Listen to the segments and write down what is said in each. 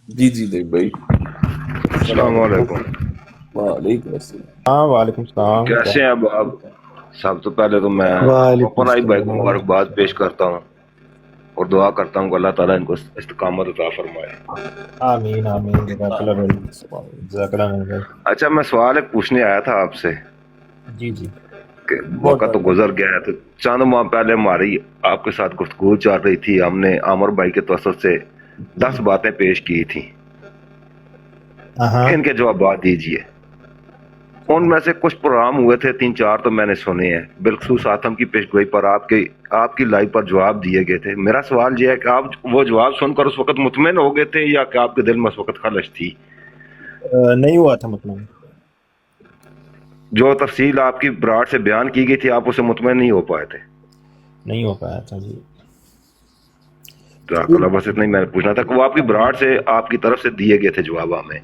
جی جی نہیں بھائی. السلام علیکم. وعلیکم السلام. ہاں وعلیکم السلام. کیسے ہیں اب آپ؟ سب تو پہلے تو میں وعلیکم اوپن آئی بھائی کو السلام. مبارکباد پیش کرتا ہوں اور دعا کرتا ہوں کہ اللہ تعالیٰ ان کو استقامت عطا فرمائے. آمین آمین. جزاک اللہ خیر. جزاک اللہ خیر. اچھا میں سوال ایک پوچھنے آیا تھا آپ سے جی جی. کہ بہت وقت تو بہت گزر گیا ہے، تو چند ماہ پہلے ہماری آپ کے ساتھ گفتگو چل رہی تھی، ہم نے عامر بھائی کے توسط سے 10 باتیں پیش کی تھیں، ہاں ان کے جوابات دیجئے. ان میں سے کچھ پروگرام ہوئے تھے 3-4 تو میں نے سنے ہیں، بالخصوص آتم کی پیشگوئی پر آپ کی لائیو پر جواب دیے گئے تھے. میرا سوال یہ ہے کہ آپ وہ جواب سن کر اس وقت مطمئن ہو گئے تھے یا کہ آپ کے دل میں اس وقت خلش تھی؟ نہیں ہوا تھا مطمئن. جو تفصیل آپ کی براٹ سے بیان کی گئی تھی آپ اسے مطمئن نہیں ہو پائے تھے؟ نہیں ہو پایا تھا جی. جزاک اللہ. بس اتنا ہی میں نے پوچھنا تھا کہ وہ آپ کی براٹ سے آپ کی طرف سے دیے گئے تھے جواب ہمیں.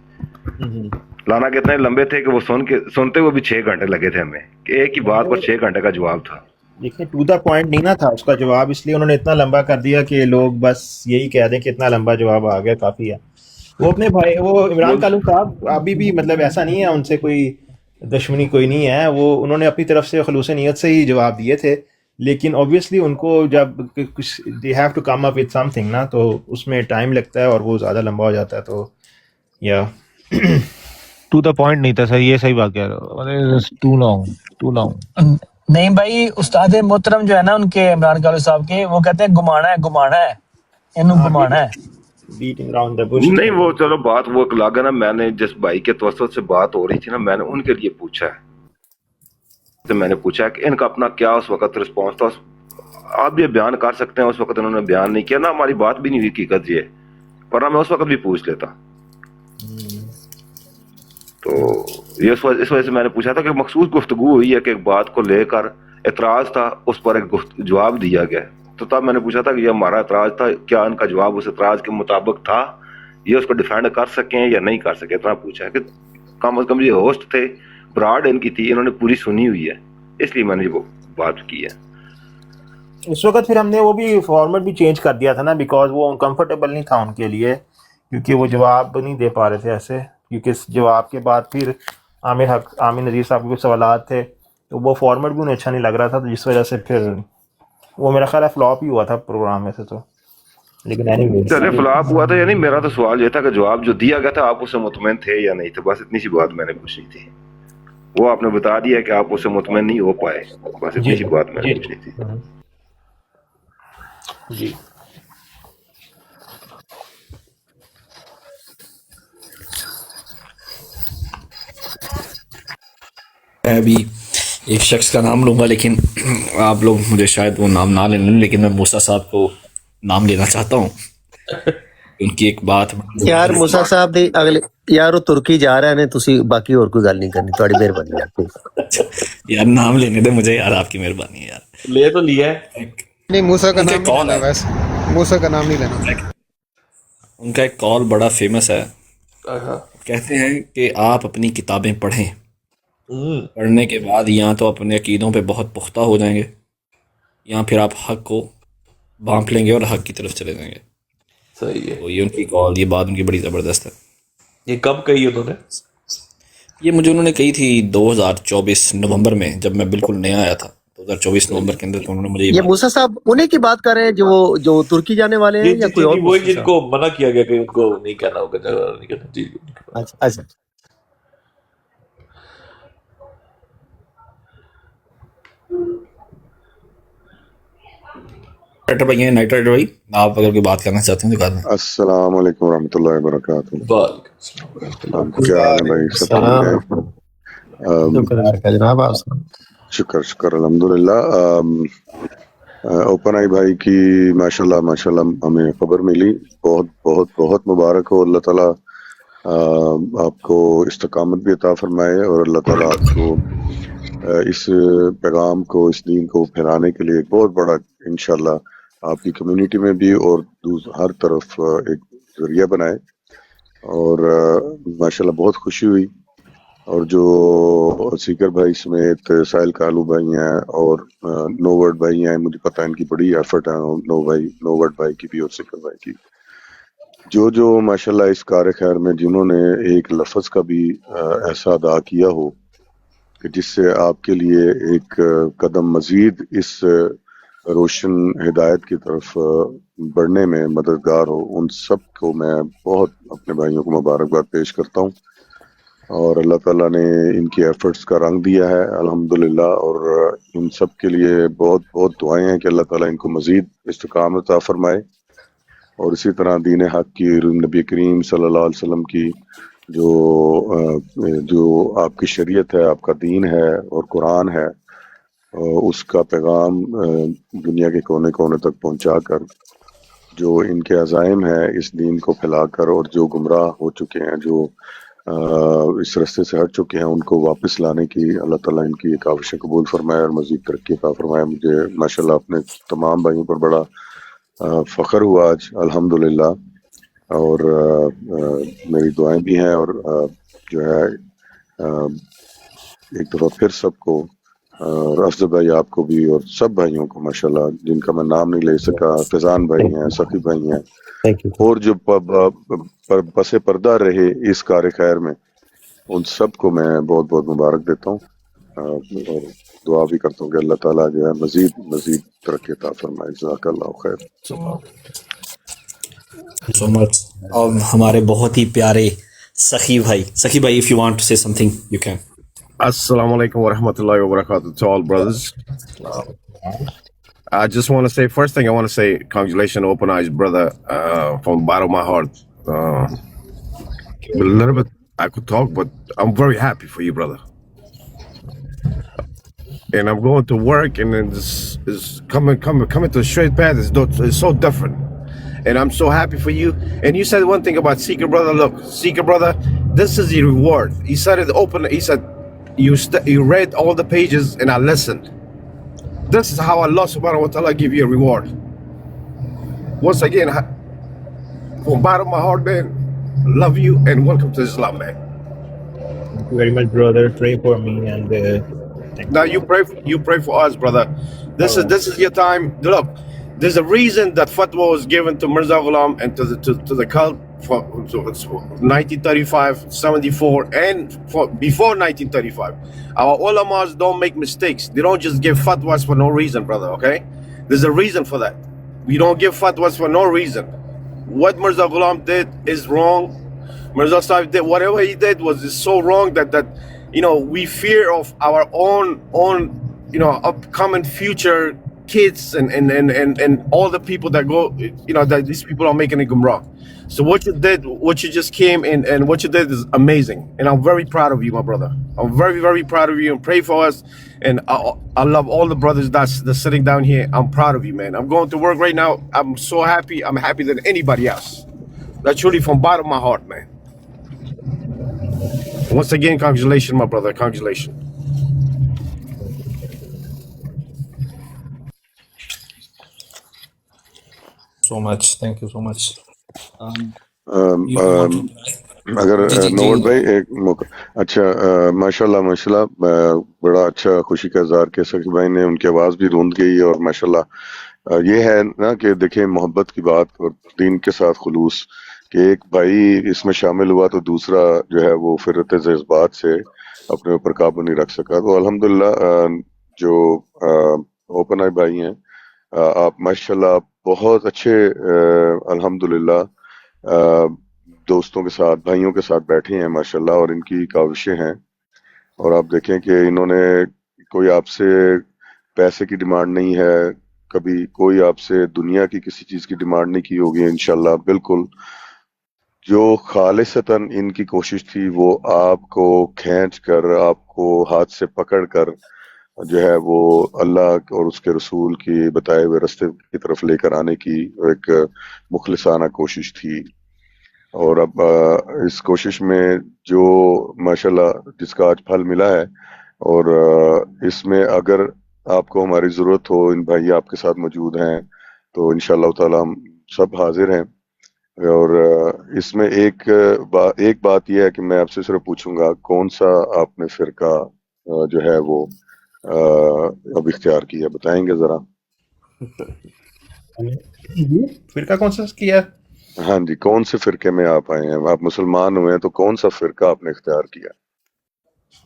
لانا کہ اتنے لمبے تھے کہ وہ سنتے ہوئے بھی 6 گھنٹے لگے تھے ہمیں، کہ ایک ہی بات پر 6 گھنٹے کا جواب تھا. دیکھیں ٹو دا پوائنٹ نہیں نا تھا اس کا جواب، اس لیے انہوں نے اتنا لمبا کر دیا کہ لوگ بس یہی کہہ دیں کہ اتنا لمبا جواب آ گیا کافی ہے. وہ اپنے بھائی وہ عمران کالم صاحب ابھی بھی مطلب ایسا نہیں ہے ان سے کوئی دشمنی کوئی نہیں ہے، وہ انہوں نے اپنی طرف سے خلوص نیت سے ہی جواب دیے تھے، لیکن اوبویسلی ان کو جب کچھ they have to come up with something نا، تو اس میں ٹائم لگتا ہے اور وہ زیادہ لمبا ہو جاتا ہے. تو یا ٹو دا پوائنٹ نہیں تھا سر، یہ صحیح بات کہہ رہے ہو، ٹو لانگ. نہیں بھائی، استاد محترم جو ہے نا ان کے عمران کالو صاحب کے، وہ کہتے ہیں گمانا ہے انہوں گمانا ہے. Batting around the bush. نہیں وہ چلو بات وہ ایک الگ ہے نا. میں نے جس بھائی کے توسط سے بات ہو رہی تھی نا، میں نے ان کے لیے پوچھا ہے، تو میں نے پوچھا کہ ان کا اپنا کیا اس وقت رسپانس تھا. آپ یہ بیان کر سکتے ہیں، اس وقت انہوں نے بیان نہیں کیا نا، ہماری بات بھی نہیں ہوئی حقیقت یہ، ورنہ میں اس وقت بھی پوچھ لیتا. تو یہ اس وجہ سے میں نے پوچھا تھا کہ مخصوص گفتگو ہوئی ہے کہ ایک بات کو لے کر اعتراض تھا، اس پر ایک جواب دیا گیا، تو تب میں نے پوچھا تھا کہ یہ ہمارا اعتراض تھا، کیا ان کا جواب اس اعتراض کے مطابق تھا، یہ اس کو ڈیفینڈ کر سکیں یا نہیں کر سکے. اتنا پوچھا ہے کہ کم از کم یہ ہوسٹ تھے، براڈ ان کی تھی، انہوں نے پوری سنی ہوئی ہے، اس لیے میں نے وہ بات کی ہے. اس وقت پھر ہم نے وہ بھی فارمیٹ بھی چینج کر دیا تھا نا، بیکاز وہ کمفرٹیبل نہیں تھا ان کے لیے، کیونکہ وہ جواب نہیں دے پا رہے تھے ایسے، کیونکہ اس جواب کے بعد پھر عامر نذیر صاحب کے کچھ سوالات تھے، تو وہ فارمیٹ بھی انہیں اچھا نہیں لگ رہا تھا، تو جس وجہ سے پھر وہ میرا خیال ہے فلاپ ہی ہوا تھا پروگرام میں سے. تو لیکن چلے فلاپ ہوا تھا یا نہیں، میرا تو سوال یہ تھا کہ جواب جو دیا گیا تھا آپ اس سے مطمئن تھے یا نہیں تھے، بس اتنی سی بات میں نے پوچھنی تھی. وہ آپ نے بتا دیا کہ آپ اس سے مطمئن نہیں ہو پائے، بس اتنی سی بات میں نے پوچھنی تھی. جی میں ابھی ایک شخص کا نام لوں گا، لیکن آپ لوگ مجھے شاید وہ نام نہ لے لیں، لیکن میں موسیٰ صاحب کو نام لینا چاہتا ہوں. ان کی ایک بات یار موسیٰ صاحب دی اگلے یار وہ ترکی جا رہے ہیں، تسی باقی اور کوئی گل نہیں کرنی، تھوڑی مہربانی یار. یار نام لینے دے مجھے یار، آپ کی مہربانی ہے یار. لے تو لیا ہے. نہیں موسیٰ کا ان کا نام نہیں کال لینا، ہے، ویسے موسیٰ کا نام نہیں لینا. ان کا ایک کال بڑا فیمس ہے. کہتے ہیں کہ آپ اپنی کتابیں پڑھیں، پڑھنے کے بعد یا تو اپنے عقیدوں پہ بہت پختہ ہو جائیں گے، یا پھر آپ حق کو بھانپ لیں گے اور حق کی طرف چلے جائیں گے. صحیح ہے. تو یہ ان کی کال، یہ بات ان کی بڑی زبردست ہے. یہ کب کہی انہوں نے؟ یہ مجھے انہوں نے کہی تھی 2024 نومبر میں، جب میں بالکل نیا آیا تھا 2024 نومبر کے اندر. تو انہوں نے مجھے یہ موسیٰ صاحب انہیں کی بات کر رہے ہیں جو ترکی جانے والے ہیں یا کوئی اور؟ وہی جن کو منع کیا گیا کہ ان کو نہیں کہنا ہوگا، جگہ نہیں کہنا. جی اچھا بھائی نائٹر بھائی، آپ اگر کوئی بات کرنا چاہتے ہیں تو کہا دیں. السلام علیکم ورحمۃ اللہ وبرکاتہ. وعلیکم السلام ورحمۃ اللہ. کیا حال ہے بھائی؟ سب ٹھیک ہے؟ جناب آپ شکر الحمدللہ. اوپن آئی بھائی کی ماشاءاللہ ہمیں خبر ملی، بہت بہت بہت مبارک ہو. اللہ تعالیٰ آپ کو استقامت بھی عطا فرمائے، اور اللہ تعالیٰ آپ کو اس پیغام کو، اس دین کو پھیلانے کے لیے ایک بہت بڑا انشاءاللہ آپ کی کمیونٹی میں بھی اور ہر طرف ایک ذریعہ بنائے. اور ماشاءاللہ بہت خوشی ہوئی. اور جو سیکر بھائی سمیت ساحل کالو بھائی ہیں اور نو ورڈ بھائی ہیں، مجھے پتہ ہے ان کی بڑی ایفرٹ ہے، نو ورڈ بھائی کی بھی اور سیکر بھائی کی. جو ماشاءاللہ اس کار خیر میں جنہوں نے ایک لفظ کا بھی ایسا ادا کیا ہو کہ جس سے آپ کے لیے ایک قدم مزید اس روشن ہدایت کی طرف بڑھنے میں مددگار ہو، ان سب کو میں بہت اپنے بھائیوں کو مبارکباد پیش کرتا ہوں، اور اللہ تعالیٰ نے ان کی ایفرٹس کا رنگ دیا ہے الحمدللہ، اور ان سب کے لیے بہت بہت دعائیں ہیں کہ اللہ تعالیٰ ان کو مزید استقامت عطا فرمائے، اور اسی طرح دین حق کی، نبی کریم صلی اللہ علیہ وسلم کی جو آپ کی شریعت ہے، آپ کا دین ہے اور قرآن ہے، اس کا پیغام دنیا کے کونے کونے تک پہنچا کر جو ان کے عزائم ہے اس دین کو پھیلا کر، اور جو گمراہ ہو چکے ہیں، جو اس رستے سے ہٹ چکے ہیں، ان کو واپس لانے کی اللہ تعالیٰ ان کی کاوشیں قبول فرمائے اور مزید ترقی عطا فرمائے۔ مجھے ماشاءاللہ اپنے تمام بھائیوں پر بڑا فخر ہوا آج الحمدللہ، اور میری دعائیں بھی ہیں، اور جو ہے ایک دفعہ پھر سب کو، افضل بھائی آپ کو بھی اور سب بھائیوں کو ماشاءاللہ جن کا میں نام نہیں لے سکا، فیضان بھائی ہیں، سخی بھائی ہیں، اور جو پس پردہ رہے اس کار خیر میں، ان سب کو میں بہت بہت مبارک دیتا ہوں، اور دعا بھی کرتا ہوں کہ اللہ تعالیٰ جو ہے مزید ترقی عطا فرمائے۔ جزاک اللہ خیر۔ سو مچ۔ اور ہمارے بہت ہی پیارے سخی بھائی، if you want to say something you can. Assalamu alaikum wa rahmatullahi wa barakatuh to all brothers. I just want to say, first thing I want to say, congratulations, Open Eyes brother, from the bottom of my heart. A little bit I could talk, but I'm very happy for you, brother. And I'm going to work, and then this is coming to the straight path is so different. And I'm so happy for you. And you said one thing about Seeker brother. Look, Seeker brother, this is the reward. He said it open. He said, you read all the pages and I listened. This is how Allah subhanahu wa ta'ala give you a reward. Once again, from the bottom of my heart, man, love you and welcome to Islam, man. Thank you very much, brother. Pray for me, and Now you pray for us, brother. This is your time. Look, there's a reason that fatwa was given to Mirza Ghulam and to the cult for 1935, 74, and before 1935. Our ulamas don't make mistakes. They don't just give fatwas for no reason, brother, okay? There's a reason for that. We don't give fatwas for no reason. What Mirza Ghulam did is wrong. Mirza Sahib did whatever he did was so wrong that we fear of our own upcoming future kids and all the people that go, that these people are making a gumrah. So what you just came in and what you did is amazing. And I'm very proud of you, my brother. I'm very, very proud of you, and pray for us. And I love all the brothers that's sitting down here. I'm proud of you, man. I'm going to work right now. I'm so happy. I'm happier than anybody else. That's truly from the bottom of my heart, man. Once again, congratulations, my brother. Congratulations. So much. Thank you so much. اگر note بھائی ایک موقع، اچھا ماشاءاللہ بڑا اچھا خوشی کا اظہار کیا سخی بھائی نے، ان کی آواز بھی روند گئی ہے، اور ماشاءاللہ یہ ہے نا کہ دیکھیں محبت کی بات اور دین کے ساتھ خلوص، کہ ایک بھائی اس میں شامل ہوا تو دوسرا جو ہے وہ فرت جذبات سے اپنے اوپر قابو نہیں رکھ سکا۔ تو الحمدللہ جو اوپن آئی بھائی ہیں، آپ ماشاءاللہ بہت اچھے الحمدللہ دوستوں کے ساتھ، بھائیوں کے ساتھ بیٹھے ہیں ماشاءاللہ، اور ان کی کاوشیں ہیں، اور آپ دیکھیں کہ انہوں نے کوئی آپ سے پیسے کی ڈیمانڈ نہیں ہے، کبھی کوئی آپ سے دنیا کی کسی چیز کی ڈیمانڈ نہیں کی ہوگی انشاءاللہ۔ بالکل جو خالصتاً ان کی کوشش تھی وہ آپ کو کھینچ کر، آپ کو ہاتھ سے پکڑ کر جو ہے وہ اللہ اور اس کے رسول کی بتائے ہوئے راستے کی طرف لے کر آنے کی ایک مخلصانہ کوشش تھی، اور اب اس کوشش میں جو ماشاءاللہ جس کا آج پھل ملا ہے، اور اس میں اگر آپ کو ہماری ضرورت ہو، ان بھائی آپ کے ساتھ موجود ہیں، تو انشاءاللہ تعالی ہم سب حاضر ہیں۔ اور اس میں ایک بات یہ ہے کہ میں آپ سے صرف پوچھوں گا، کون سا آپ نے فرقہ جو ہے وہ اب اختیار کیا، بتائیں گے ذرا؟ فرقہ کون سا کیا؟ ہاں جی، کون سے فرقے میں آپ آئے ہیں؟ آپ مسلمان ہوئے ہیں تو کون سا فرقہ آپ نے اختیار کیا؟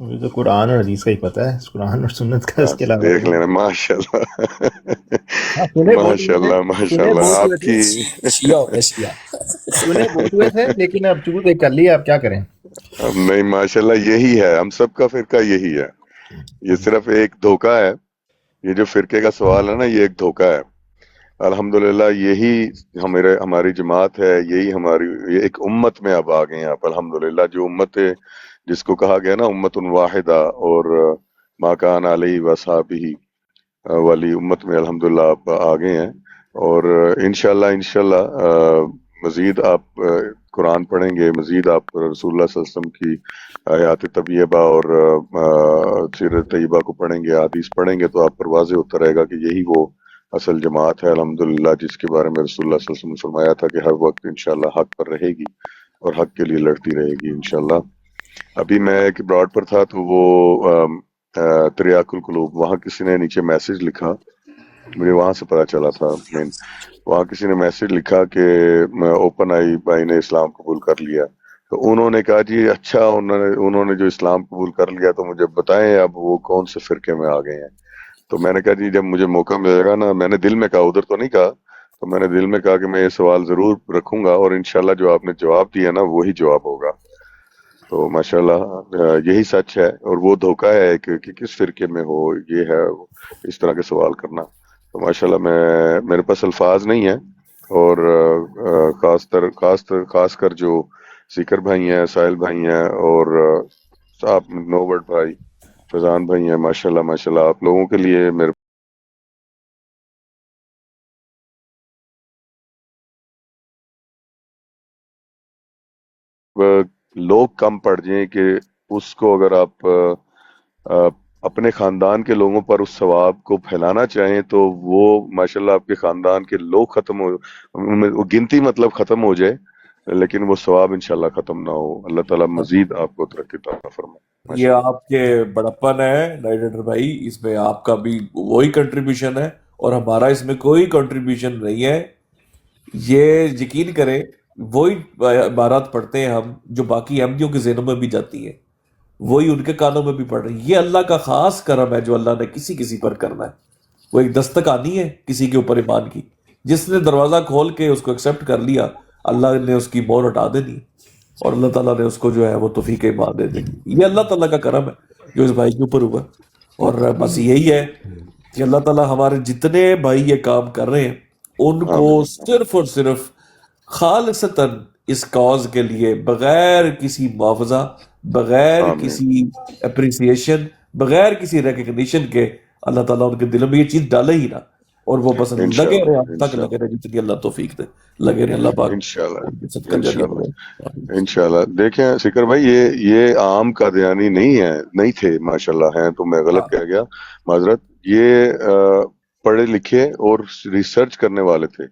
مجھے تو قرآن اور حدیث کا ہی پتہ ہے، قرآن اور سنت کا، اس کے علاوہ دیکھ لینا، ماشاء اللہ ہاں سنے بہت ماشاء ہوئے تھے، اللہ ماشاء سنے اللہ بہت ہوئے آپ تھے، کی شیعہ ہو گئے شیعہ. سنے بہت ہوئے تھے، لیکن اب چونکہ کر لیا، اب کیا کریں. نہیں ماشاء اللہ یہی ہے، ہم سب کا فرقہ یہی ہے. یہ صرف ایک دھوکہ ہے، یہ جو فرقے کا سوال ہے نا، یہ ایک دھوکہ ہے. الحمدللہ یہی ہماری جماعت ہے، یہی ہماری یہ ایک امت میں اب آ گئے ہیں آپ الحمدللہ. جو امت جس کو کہا گیا نا امت واحدہ، اور ما کان علیہ وصحبہ والی امت میں الحمدللہ آپ آ گئے ہیں. اور انشاءاللہ مزید آپ قرآن پڑھیں گے، مزید آپ رسول اللہ صلی اللہ علیہ وسلم کی حیات طیبہ اور سیرت طیبہ کو پڑھیں گے، حدیث پڑھیں گے، تو آپ پر واضح ہوتا رہے گا کہ یہی وہ اصل جماعت ہے الحمدللہ، جس کے بارے میں رسول اللہ صلی اللہ علیہ وسلم نے فرمایا تھا کہ ہر وقت انشاءاللہ حق پر رہے گی اور حق کے لیے لڑتی رہے گی انشاءاللہ. ابھی میں ایک براڈ پر تھا تو وہ تریاق القلوب، وہاں کسی نے نیچے میسج لکھا، مجھے وہاں سے پتا چلا تھا مین، وہاں کسی نے میسج لکھا کہ اوپن آئی بھائی نے اسلام قبول کر لیا. تو انہوں نے کہا جی اچھا، انہوں نے جو اسلام قبول کر لیا تو مجھے بتائیں اب وہ کون سے فرقے میں آ گئے ہیں. تو میں نے کہا جی جب مجھے موقع ملے گا نا، میں نے دل میں کہا، ادھر تو نہیں کہا، تو میں نے دل میں کہا کہ میں یہ سوال ضرور رکھوں گا، اور انشاءاللہ جو آپ نے جواب دیا نا وہی جواب ہوگا. تو ماشاءاللہ یہی سچ ہے، اور وہ دھوکہ ہے کہ کس فرقے میں ہو، یہ ہے اس طرح کے سوال کرنا. تو ماشاءاللہ میرے پاس الفاظ نہیں ہیں، اور خاص کر جو سیکر بھائی ہیں، ساحل بھائی ہیں، اور آپ نوبرٹ بھائی، فیضان بھائی ہیں، ماشاءاللہ آپ لوگوں کے لیے میرے لوگ کم پڑ جائیں کہ اس کو اگر آپ اپنے خاندان کے لوگوں پر اس ثواب کو پھیلانا چاہیں تو وہ ماشاءاللہ آپ کے خاندان کے لوگ ختم ہو، وہ گنتی مطلب ختم ہو جائے، لیکن وہ ثواب انشاءاللہ ختم نہ ہو. اللہ تعالیٰ مزید آپ کو ترقی عطا فرمائے. یہ ماشاءاللہ آپ کے بڑپن ہے نائٹر بھائی، اس میں آپ کا بھی وہی کنٹریبیوشن ہے اور ہمارا اس میں کوئی کنٹریبیوشن نہیں ہے. یہ یقین کریں، وہی عبارات پڑھتے ہیں ہم جو باقی احمدیوں کے ذہنوں میں بھی جاتی ہیں، وہی ان کے کانوں میں بھی پڑھ رہی ہیں. یہ اللہ کا خاص کرم ہے جو اللہ نے کسی پر کرنا ہے. وہ ایک دستک آنی ہے کسی کے اوپر ایمان کی، جس نے دروازہ کھول کے اس کو ایکسیپٹ کر لیا، اللہ نے اس کی مور ہٹا دینی، اور اللہ تعالیٰ نے اس کو جو ہے وہ توفیق ایمان دے دینی. یہ اللہ تعالیٰ کا کرم ہے جو اس بھائی کے اوپر ہوا. اور بس یہی ہے کہ اللہ تعالیٰ ہمارے جتنے بھائی یہ کام کر رہے ہیں ان کو آمین صرف اور صرف خالصتاً اس کاز کے لیے، بغیر کسی معاوضہ، بغیر آمین کسی اپریسیشن، بغیر کسی ریکگنیشن کے، اللہ تعالیٰ ان کے دلوں میں یہ چیز ڈالے ہی نہ، اور وہ بس لگے انشاءاللہ رہے، اب تک لگے انشاءاللہ رہے جتنی اللہ توفیق دے، لگے رہے. اللہ پاک انشاءاللہ ان کے صدقہ جاریہ انشاءاللہ بنائے. انشاءاللہ. دیکھیں سکر بھائی، یہ عام قادیانی نہیں تھے، ماشاءاللہ ہیں تو میں غلط کہہ گیا، معذرت. یہ پڑھے لکھے اور ریسرچ کرنے والے تھے،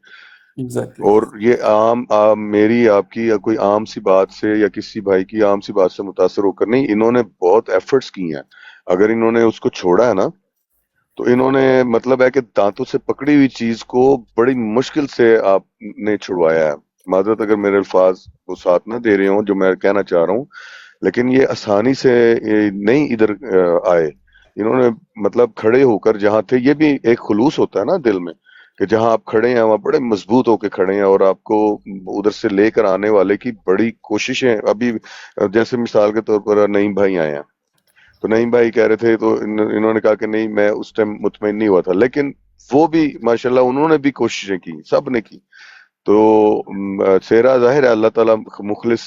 ایگزیکٹلی. اور یہ میری آپ کی یا کوئی عام سی بات سے یا کسی بھائی کی عام سی بات سے متاثر ہو کر نہیں، انہوں نے بہت ایفرٹس کی ہیں. اگر انہوں نے اس کو چھوڑا ہے نا تو انہوں نے مطلب ہے کہ دانتوں سے پکڑی ہوئی چیز کو بڑی مشکل سے آپ نے چھڑوایا ہے. معذرت اگر میرے الفاظ وہ ساتھ نہ دے رہے ہوں جو میں کہنا چاہ رہا ہوں، لیکن یہ آسانی سے نہیں ادھر آئے. انہوں نے مطلب کھڑے ہو کر جہاں تھے، یہ بھی ایک خلوص ہوتا ہے نا دل میں کہ جہاں آپ کھڑے ہیں وہاں بڑے مضبوط ہو کے کھڑے ہیں، اور آپ کو ادھر سے لے کر آنے والے کی بڑی کوششیں. ابھی جیسے مثال کے طور پر نعیم بھائی آئے ہیں، تو نعیم بھائی کہہ رہے تھے تو انہوں نے کہا کہ نہیں میں اس ٹائم مطمئن نہیں ہوا تھا، لیکن وہ بھی ماشاءاللہ انہوں نے بھی کوششیں کی، سب نے کی. تو چہرہ ظاہر ہے اللہ تعالیٰ مخلص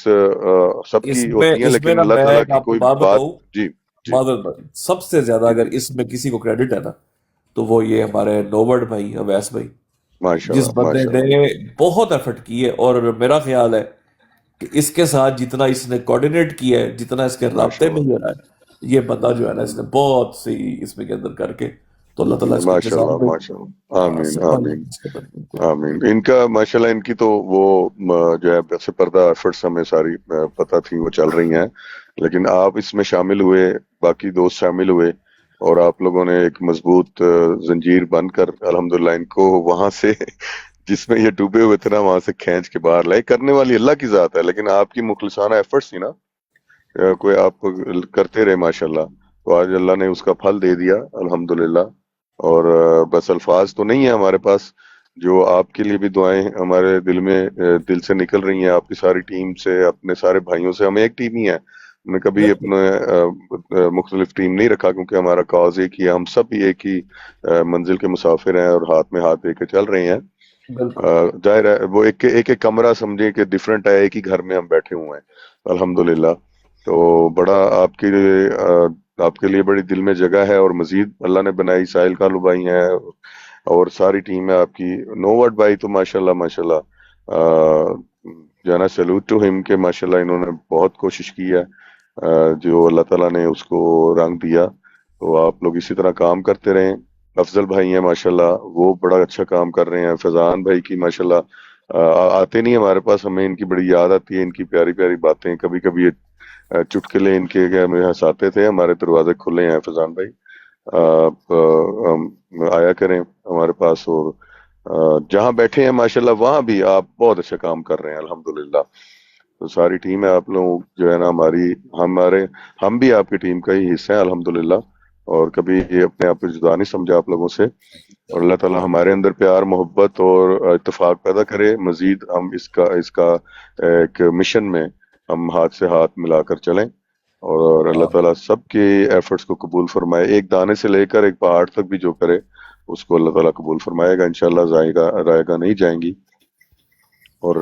سب کی ہوتی ہیں، اس میں لیکن نا اللہ میں تعالیٰ ایک کی آپ کو کوئی بات بات. بتاؤں، جی جی معذرت بھائی، سب سے زیادہ اگر اس میں کسی کو کریڈٹ ہے نا تو وہ یہ ہمارے نوبرٹ بھائی، اویس بھائی، جس ماشاءاللہ بندے ماشاءاللہ نے بہت ایفرٹ کی ہے. اور میرا خیال ہے کہ اس کے ساتھ جتنا اس نے کوآرڈینیٹ کیا ہے، جتنا اس کے رابطے میں ماشاءاللہ ہی رہا ہے، یہ بندہ جو ہے نا اس نے بہت سی اس میں کے اندر کر کے، تو اللہ تعالیٰ اس کو جزا ماشاءاللہ میں ماشاءاللہ. آمین آمین اس کے اندر بالکل. آمین. ان کا ماشاءاللہ ان کی تو وہ جو ہے پس پردہ ایفرٹس ہمیں ساری پتہ تھی وہ چل رہی ہیں، لیکن آپ اس میں شامل ہوئے، باقی دوست شامل ہوئے، اور آپ لوگوں نے ایک مضبوط زنجیر بن کر الحمدللہ ان کو وہاں سے جس میں یہ ڈوبے ہوئے تھے نا وہاں سے کھینچ کے باہر لائے. کرنے والی اللہ کی ذات ہے، لیکن آپ کی مخلصانہ ایفرٹس تھی نا، کوئی آپ کرتے رہے ماشاءاللہ، تو آج اللہ نے اس کا پھل دے دیا الحمدللہ. اور بس الفاظ تو نہیں ہے ہمارے پاس، جو آپ کے لیے بھی دعائیں ہمارے دل میں دل سے نکل رہی ہیں، آپ کی ساری ٹیم سے، اپنے سارے بھائیوں سے. ہم ایک ٹیم ہی ہے، ہم نے کبھی اپنے مختلف ٹیم نہیں رکھا، کیونکہ ہمارا کاز ایک ہی ہے، ہم سب ایک ہی منزل کے مسافر ہیں اور ہاتھ میں ہاتھ دے کے چل رہے ہیں. ظاہر ہے وہ ایک کمرہ سمجھے کہ ڈفرینٹ ہے، ایک ہی گھر میں ہم بیٹھے ہوئے ہیں الحمدللہ. تو بڑا آپ کے لیے بڑی دل میں جگہ ہے، اور مزید اللہ نے بنائی. ساحل کالو بھائی ہیں اور ساری ٹیم ہے آپ کی. نوورڈ بھائی تو ماشاءاللہ جو ہے نا، سیلوٹ ٹو ہم کہ ماشاءاللہ انہوں نے بہت کوشش کی ہے، جو اللہ تعالیٰ نے اس کو رنگ دیا. تو آپ لوگ اسی طرح کام کرتے رہیں. افضل بھائی ہیں ماشاءاللہ، وہ بڑا اچھا کام کر رہے ہیں. فیضان بھائی کی ماشاءاللہ آتے نہیں ہمارے پاس، ہمیں ان کی بڑی یاد آتی ہے، ان کی پیاری پیاری باتیں. کبھی کبھی چٹکلے ان کے ہمیں ہنساتے تھے. ہمارے دروازے کھلے ہیں فیضان بھائی، آپ آیا کریں ہمارے پاس. اور جہاں بیٹھے ہیں ماشاءاللہ وہاں بھی آپ بہت اچھا کام کر رہے ہیں الحمدللہ. تو ساری ٹیم ہے آپ لوگ جو ہے نا ہم بھی آپ کی ٹیم کا ہی حصہ ہیں الحمدللہ. اور کبھی یہ اپنے آپ کو جدا نہیں سمجھا آپ لوگوں سے. اور اللہ تعالیٰ ہمارے اندر پیار محبت اور اتفاق پیدا کرے. مزید ہم اس کا ایک مشن میں ہم ہاتھ سے ہاتھ ملا کر چلیں، اور اللہ تعالیٰ سب کے ایفرٹس کو قبول فرمائے. ایک دانے سے لے کر ایک پہاڑ تک بھی جو کرے اس کو اللہ تعالیٰ قبول فرمائے گا انشاءاللہ. رائے گا نہیں جائیں گی. اور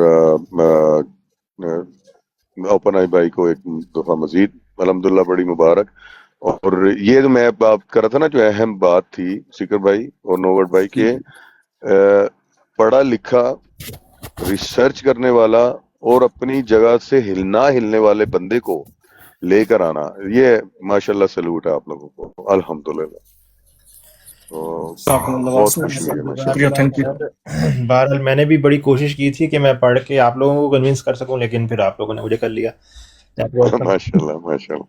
اوپن آئی بھائی کو ایک دفعہ مزید الحمدللہ بڑی مبارک. اور یہ جو میں بات کر رہا تھا نا، جو اہم بات تھی سکر بھائی اور نوورڈ بھائی کے، پڑھا لکھا ریسرچ کرنے والا اور اپنی جگہ سے نہ ہلنے والے بندے کو لے کر آنا، یہ ماشاءاللہ سلوٹ ہے آپ لوگوں کو الحمدللہ. بہت خوشی ہے شکریہ، تھینک یو. بہرحال میں نے بھی بڑی کوشش کی تھی کہ میں پڑھ کے آپ لوگوں کو کنونس کر سکوں، لیکن پھر آپ لوگوں نے مجھے کر لیا. ماشاءاللہ ماشاءاللہ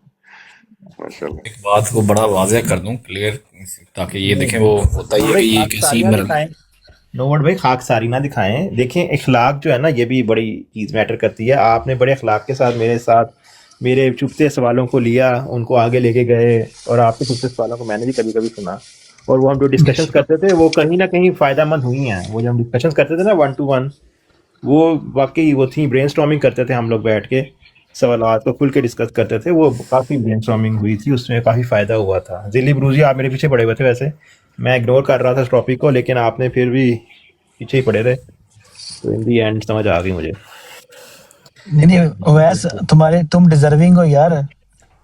ماشاءاللہ. ایک بات کو بڑا واضح کر دوں، کلیئر، تاکہ یہ دیکھیں وہ ہوتا ہی ہے کہ یہ کسی نوورڈ بھائی خاک ساری نہ دکھائیں. دیکھیں اخلاق جو ہے نا، یہ بھی بڑی چیز میٹر کرتی ہے. آپ نے بڑے اخلاق کے ساتھ میرے چھپتے سوالوں کو لیا، ان کو آگے لے کے گئے، اور آپ کے چھپتے سوالوں کو میں نے بھی کبھی کبھی سنا. اور وہ ہم جو ڈسکشنز کرتے تھے وہ کہیں نہ کہیں فائدہ مند ہوئی ہیں. وہ جو ہم ڈسکشنز کرتے تھے نا 1 to 1، وہ واقعی وہ تھیں. برین اسٹارمنگ کرتے تھے ہم لوگ بیٹھ کے، سوالات کو کھل کے ڈسکس کرتے تھے. وہ کافی برین اسٹارمنگ ہوئی تھی، اس میں کافی فائدہ ہوا تھا. ذیلی بروزی آپ میرے پیچھے پڑے ہوئے تھے، ویسے میں اگنور کر رہا تھا اس ٹاپک کو، لیکن آپ نے پھر بھی پیچھے ہی پڑے رہے. تو ان دی اینڈ سمجھ آ گئی مجھے. نہیں اویس، تم ڈیزرونگ ہو یار،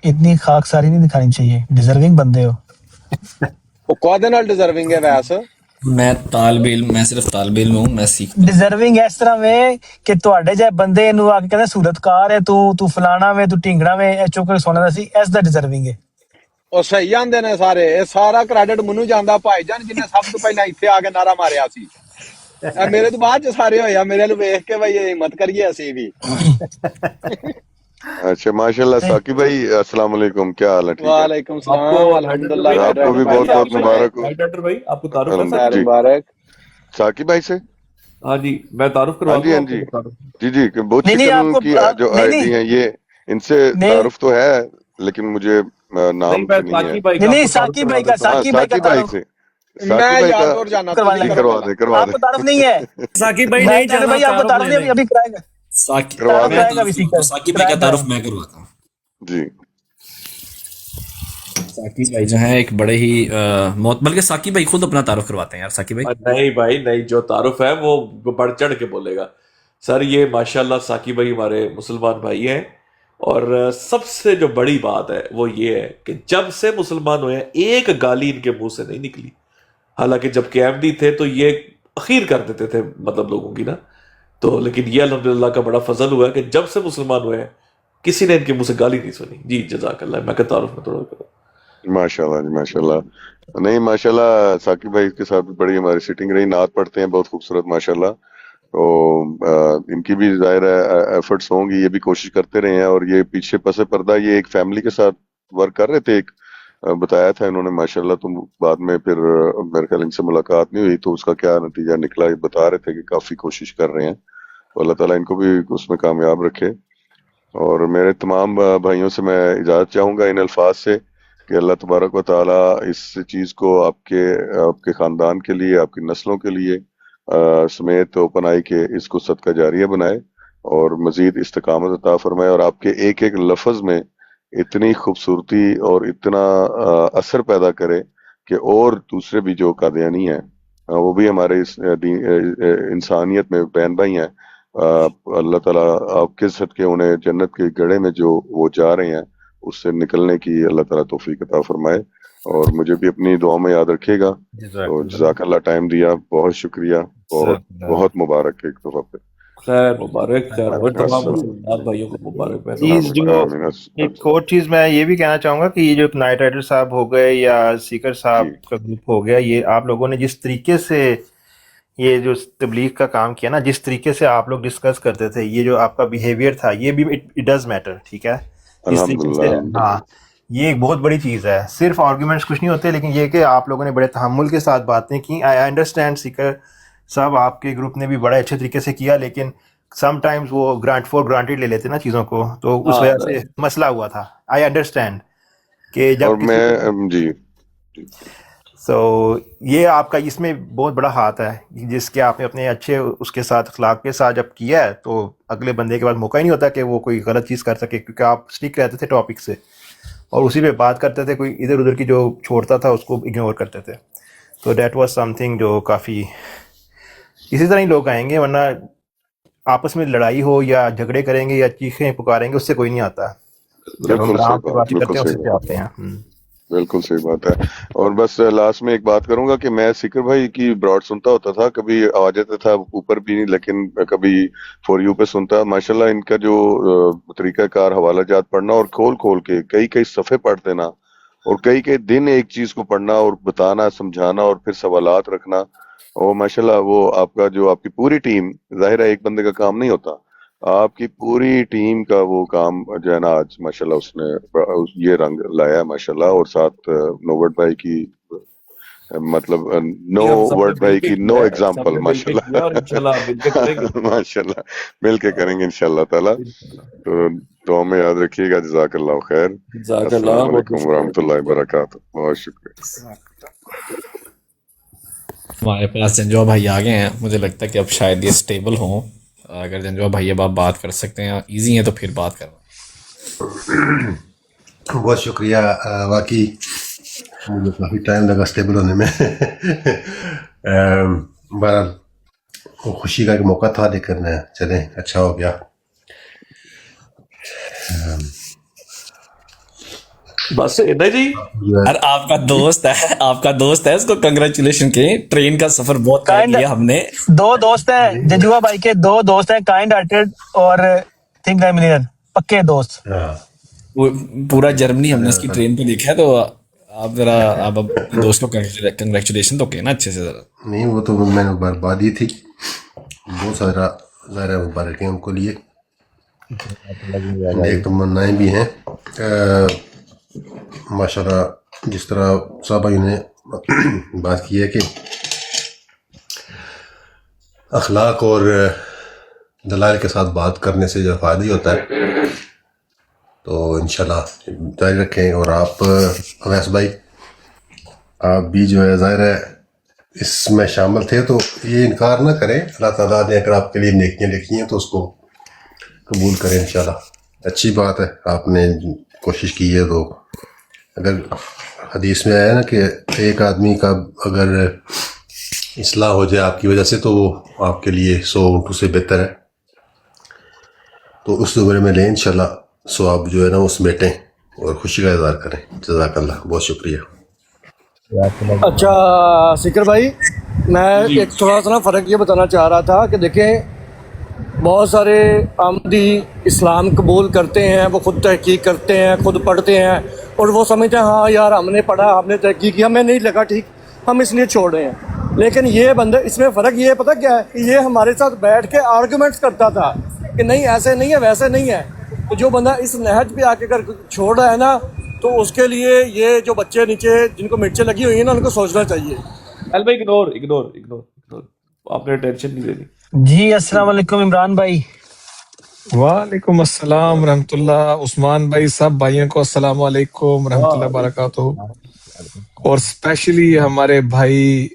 اتنی خاک ساری نہیں دکھانی چاہیے. ڈیزرونگ بندے ہو. وہ کودے نال ڈیزرونگ ہے ویس؟ میں صرف طالب علم ہوں، میں سیکھتا. ڈیزرونگ اس طرح میں کہ تواڈے جے بندے نو آ کے کہندے صورتکار ہے، تو فلانا وے، تو ٹھنگڑا وے، اے چوکر سونا دا سی، اس دا ڈیزرونگ ہے. وہ صحیح آندے نے سارے. یہ سارا کریڈٹ منو جاندا بھائی جان، جن نے سب تو پہلا ایتھے آ کے نعرہ ماریا سی. میرے تو بعد چ سارے ہویا، میرے نو ویکھ کے بھائی ہمت کریے اسی بھی. اچھا ماشاءاللہ. ثاقب بھائی السلام علیکم، کیا حال ہے؟ ٹھیک ہے، وعلیکم السلام، الحمدللہ. آپ کو بھی بہت بہت مبارک ہو. ڈاکٹر بھائی آپ کو تعارف کر سکتے ہیں؟ مبارک. ثاقب بھائی سے ہاں جی، میں تعارف کروا ہاں دوں. جی بہت چکن کی جو آئی ڈی ہیں، یہ ان سے تعارف تو ہے، لیکن مجھے نام سے نہیں ہے. نہیں ثاقب بھائی کا ثاقب بھائی سے میں یاد اور جانا کروا دیں. آپ کو تعارف نہیں ہے. ثاقب بھائی نہیں جانا، بھائی آپ کو تعارف نہیں، ابھی کرائیں گے. ثاقب بھائی کا تعارف میں کرواتا ہوں. جی ثاقب بھائی جو ہیں ایک بڑے ہی بلکہ ثاقب بھائی خود اپنا تعارف کرواتے ہیں یار. ثاقب بھائی نہیں بھائی نہیں، جو تعارف ہے وہ بڑھ چڑھ کے بولے گا. سر یہ ماشاءاللہ ثاقب بھائی ہمارے مسلمان بھائی ہیں، اور سب سے جو بڑی بات ہے وہ یہ ہے کہ جب سے مسلمان ہوئے ایک گالی ان کے منہ سے نہیں نکلی. حالانکہ جب کہ احمدی تھے تو یہ اخیر کر دیتے تھے مطلب لوگوں کی نا، تو لیکن یہ الحمدللہ کا بڑا فضل ہوا ہے کہ جب سے مسلمان ہوئے کسی نے ان کے منہ سے گالی نہیں سنی. جی جزاک اللہ. میں کہ تعارف میں تھوڑا کروں. ماشاءاللہ جی ماشاءاللہ. نہیں ماشاءاللہ ثاقب بھائی کے ساتھ بڑی ہماری سیٹنگ رہی. نعت پڑھتے ہیں بہت خوبصورت ماشاءاللہ. تو ان کی بھی ظاہر ہے ایفرٹس ہوں گی، یہ بھی کوشش کرتے رہے ہیں. اور یہ پیچھے پس پردہ یہ ایک فیملی کے ساتھ ورک کر رہے تھے، ایک بتایا تھا انہوں نے ماشاءاللہ. تو بعد میں پھر میرے خیال ان سے ملاقات نہیں ہوئی تو اس کا کیا نتیجہ نکلا یہ بتا رہے تھے کہ کافی کوشش کر رہے ہیں. تو اللہ تعالیٰ ان کو بھی اس میں کامیاب رکھے. اور میرے تمام بھائیوں سے میں اجازت چاہوں گا ان الفاظ سے کہ اللہ تبارک و تعالیٰ اس چیز کو آپ کے خاندان کے لیے، آپ کی نسلوں کے لیے سمیت اوپن آئی کہ اس کو صدقہ جاریہ بنائے اور مزید استقامت عطا فرمائے، اور آپ کے ایک ایک لفظ میں اتنی خوبصورتی اور اتنا اثر پیدا کرے کہ اور دوسرے بھی جو قادیانی ہیں وہ بھی ہمارے اس انسانیت میں بہن بھائی ہیں. اللہ تعالیٰ آپ کے صدقے انہیں جنت کے گڑھے میں جو وہ جا رہے ہیں اس سے نکلنے کی اللہ تعالیٰ توفیق عطا فرمائے. اور مجھے بھی اپنی دعا میں یاد رکھیے گا. تو جزاک اللہ ٹائم دیا، بہت شکریہ، بہت بہت مبارک ایک دفعہ پہ. خیر مبارک، خیر اور تمام مسلمان بھائیوں کو مبارک. چیز جو ایک اور چیز میں یہ بھی کہنا چاہوں گا کہ یہ جو نائٹ رائڈر صاحب ہو گئے یا سیکر صاحب کا گروپ ہو گیا، یہ آپ لوگوں نے جس طریقے سے یہ جو تبلیغ کا کام کیا نا، جس طریقے سے آپ لوگ ڈسکس کرتے تھے، یہ جو آپ کا بیہیویئر تھا یہ بھی اٹ ڈز میٹر. ٹھیک ہے، اس طریقے سے ہاں یہ ایک بہت بڑی چیز ہے. صرف آرگومنٹس کچھ نہیں ہوتے، لیکن یہ کہ آپ لوگوں نے بڑے تحمل کے ساتھ باتیں کی. آئی انڈرسٹینڈ سیکر صاحب آپ کے گروپ نے بھی بڑے اچھے طریقے سے کیا، لیکن سم ٹائمز وہ گرانٹیڈ لے لیتے نا چیزوں کو، تو اس وجہ سے مسئلہ ہوا تھا. آئی انڈرسٹینڈ کہ جب جی سو یہ آپ کا اس میں بہت بڑا ہاتھ ہے، جس کے آپ نے اپنے اچھے اس کے ساتھ اخلاق کے ساتھ جب کیا ہے تو اگلے بندے کے پاس موقع ہی نہیں ہوتا کہ وہ کوئی غلط چیز کر سکے، کیونکہ آپ اسٹک رہتے تھے ٹاپک سے اور اسی پہ بات کرتے تھے. کوئی ادھر ادھر کی جو چھوڑتا تھا اس کو اگنور کرتے تھے. تو دیٹ واز سم تھنگ جو کافی اسی طرح ہی لوگ آئیں گے، ورنہ آپس میں لڑائی ہو یا جھگڑے کریں گے یا چیخیں پکاریں گے اس سے کوئی نہیں آتا. جب ہم رام کی باتیں کرتے ہیں اس سے آتے ہیں. بالکل صحیح بات ہے. اور بس لاسٹ میں ایک بات کروں گا کہ میں سکر بھائی کی براڈ سنتا ہوتا تھا، کبھی آ جاتا تھا اوپر بھی نہیں، لیکن کبھی فور یو پہ سنتا. ماشاءاللہ ان کا جو طریقہ کار حوالہ جات پڑھنا اور کھول کے کئی صفحے پڑھ دینا اور کئی دن ایک چیز کو پڑھنا اور بتانا، سمجھانا اور پھر سوالات رکھنا، اور ماشاءاللہ وہ آپ کا جو آپ کی پوری ٹیم، ظاہر ہے ایک بندے کا کام نہیں ہوتا، آپ کی پوری ٹیم کا وہ کام جو ہے نا آج ماشاءاللہ اس نے یہ رنگ لایا ماشاءاللہ. اور ساتھ نوورڈ بھائی کی مطلب نو ورڈ بھائی کی نو ایگزامپل ماشاءاللہ ماشاءاللہ مل کے کریں گے انشاءاللہ تعالیٰ. تو دعا میں یاد رکھیے گا. جزاک اللہ خیر. السلام علیکم ورحمۃ اللہ وبرکاتہ. بہت شکریہ. ہمارے پاس جنجوا بھائی آ گئے ہیں، مجھے لگتا ہے کہ اب شاید یہ سٹیبل ہوں. اگر جنجوا بھائی اب آپ بات کر سکتے ہیں، ایزی ہیں تو پھر بات کرنا. بہت شکریہ. واقعی مجھے کافی ٹائم لگا سٹیبل ہونے میں. بہرحال خوشی کا ایک موقع تھا، لیکن چلیں اچھا ہو گیا. بس جی اور آپ کا دوست ہے اس کو کنگریچولیشن کے. ٹرین کا سفر بہت طے کیا ہم نے. دو دوست ہیں جنجوا بھائی کے، دو دوست ہیں، کائنڈ ہارٹڈ اور تھنک لائک ملینئر، پکے دوست. پورا جرمنی ہم نے اس کی ٹرین پہ دیکھا ہے. تو آپ ذرا آپ اپنے دوست کو کنگریچولیشن تو کہنا اچھے سے ذرا. نہیں وہ تو میں نے برباد دی تھی، بہت سارا ظاہر مبارک ہیں ان کو لیے، ایک تمنائیں بھی ہیں. ماشاءاللہ جس طرح صاحب بھائی نے بات کی ہے کہ اخلاق اور دلائل کے ساتھ بات کرنے سے جو فائدہ ہی ہوتا ہے، تو انشاءاللہ جاری رکھیں. اور آپ اویس بھائی آپ بھی جو ہے ظاہر ہے اس میں شامل تھے، تو یہ انکار نہ کریں. اللہ تعالیٰ نے اگر آپ کے لیے نیکیاں لکھی ہیں تو اس کو قبول کریں انشاءاللہ. اچھی بات ہے آپ نے کوشش کی ہے. تو اگر حدیث میں آیا نا کہ ایک آدمی کا اگر اصلاح ہو جائے آپ کی وجہ سے تو وہ آپ کے لیے 100 اونٹوں سے بہتر ہے. تو اس زمرے میں لیں انشاءاللہ، سو آپ جو ہے نا وہ سمیٹیں اور خوشی کا اظہار کریں. جزاک اللہ، بہت شکریہ. اچھا سکر بھائی، میں ایک تھوڑا سا نا فرق یہ بتانا چاہ رہا تھا کہ دیکھیں بہت سارے آمدی اسلام قبول کرتے ہیں، وہ خود تحقیق کرتے ہیں، خود پڑھتے ہیں اور وہ سمجھتے ہیں ہاں یار ہم نے پڑھا، ہم نے تحقیق کی، ہمیں نہیں لگا ٹھیک، ہم اس لیے چھوڑ رہے ہیں. لیکن یہ بندہ، اس میں فرق یہ پتہ کیا ہے کہ یہ ہمارے ساتھ بیٹھ کے آرگومنٹس کرتا تھا کہ نہیں ایسے نہیں ہے، ویسے نہیں ہے. تو جو بندہ اس نہج پہ آ کے اگر چھوڑ رہا ہے نا، تو اس کے لیے یہ جو بچے نیچے جن کو مرچیں لگی ہوئی ہیں نا ان کو سوچنا چاہیے. بھائی اگنور آپ نے ٹینشن نہیں لینی. جی السلام علیکم عمران بھائی. وعلیکم السلام ورحمۃ اللہ. عثمان بھائی سب بھائیوں کو السلام علیکم ورحمۃ اللہ وبرکاتہ. اور اسپیشلی ہمارے بھائی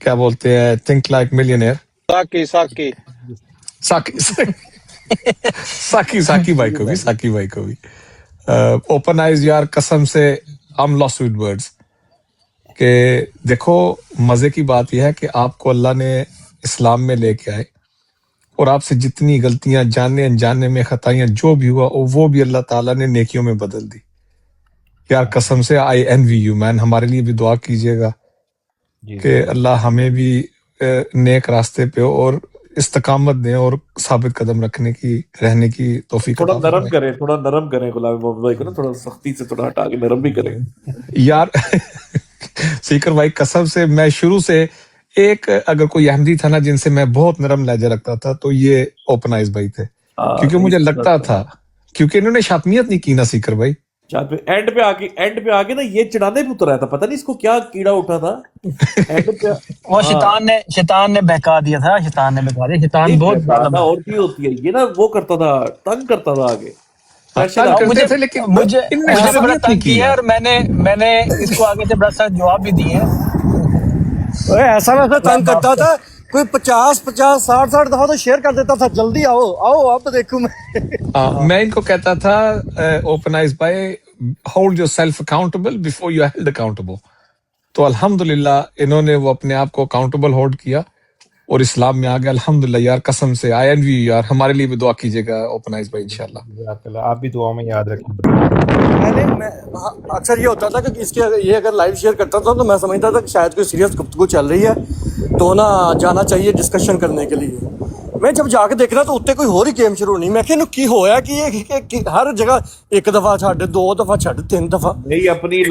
کیا بولتے ہیں تھنک لائک ملینئر ساکی بھائی کو بھی اوپن آئیز یار قسم سے I'm lost with words کہ دیکھو مزے کی بات یہ ہے کہ آپ کو اللہ نے اسلام میں لے کے آئے اور آپ سے جتنی غلطیاں جاننے انجاننے میں خطائیاں جو بھی ہوا وہ بھی اللہ تعالیٰ نے نیکیوں میں بدل دی. یار قسم سے I envy you man. ہمارے لیے بھی دعا کیجیے گا کہ اللہ ہمیں بھی نیک راستے پہ اور استقامت دیں اور ثابت قدم رہنے کی توفیق. تھوڑا نرم کریں غلام محمد بھائی کو نا, تھوڑا سختی سے تھوڑا ہٹا کے نرم بھی کریں یار. سیکر بھائی قسم سے میں شروع سے ایک اگر کوئی احمدی تھا نا جن سے میں بہت نرم لہجہ رکھتا تھا تو یہ اوپن آئیز بھائی تھے, کیونکہ مجھے لگتا تھا کیونکہ انہوں نے شاطمیت نہیں کی نا سیکر بھائی. اینڈ پہ آ کے نا یہ چڑھانے پہ اتر آیا تھا, پتہ نہیں اس کو کیا کیڑا اٹھا تھا. وہ شیطان نے بہکا دیا تھا. شیطان بہت اور بھی ہوتی ہے یہ نا, وہ کرتا تھا تنگ کرتا تھا آگے. مجھے بڑا تنگ کیا اور میں نے اس کو آگے سے بڑا سخت جواب بھی دیے. ایسا ویسا تنگ کرتا تھا, کوئی 50 دفعہ تو شیئر کر دیتا تھا, جلدی آؤ اب دیکھوں میں ان کو کہتا تھا open eyes by hold yourself accountable before you held accountable. تو الحمدللہ انہوں نے وہ اپنے آپ کو اکاؤنٹیبل ہولڈ کیا اور اسلام میں آ گیا الحمدللہ. یار قسم سے آئی این وی یار, ہمارے لیے بھی دعا کیجیے گا اوپن آئیز بھائی انشاءاللہ. آپ بھی دعا میں یاد رکھیں. اکثر یہ ہوتا تھا کہ اس کے یہ اگر لائیو شیئر کرتا تھا تو میں سمجھتا تھا کہ شاید کوئی سیریس گفتگو چل رہی ہے تو نا جانا چاہیے ڈسکشن کرنے کے لیے. میں جب جا کے دیکھنا تو اتنے کوئی ہو رہی گیم شروع نہیں. میں کہ کی ہویا کہ یہ ہر جگہ ایک دفعہ چھڈ, 2 دفعہ چھڈ, 3 دفعہ نہیں. اپنی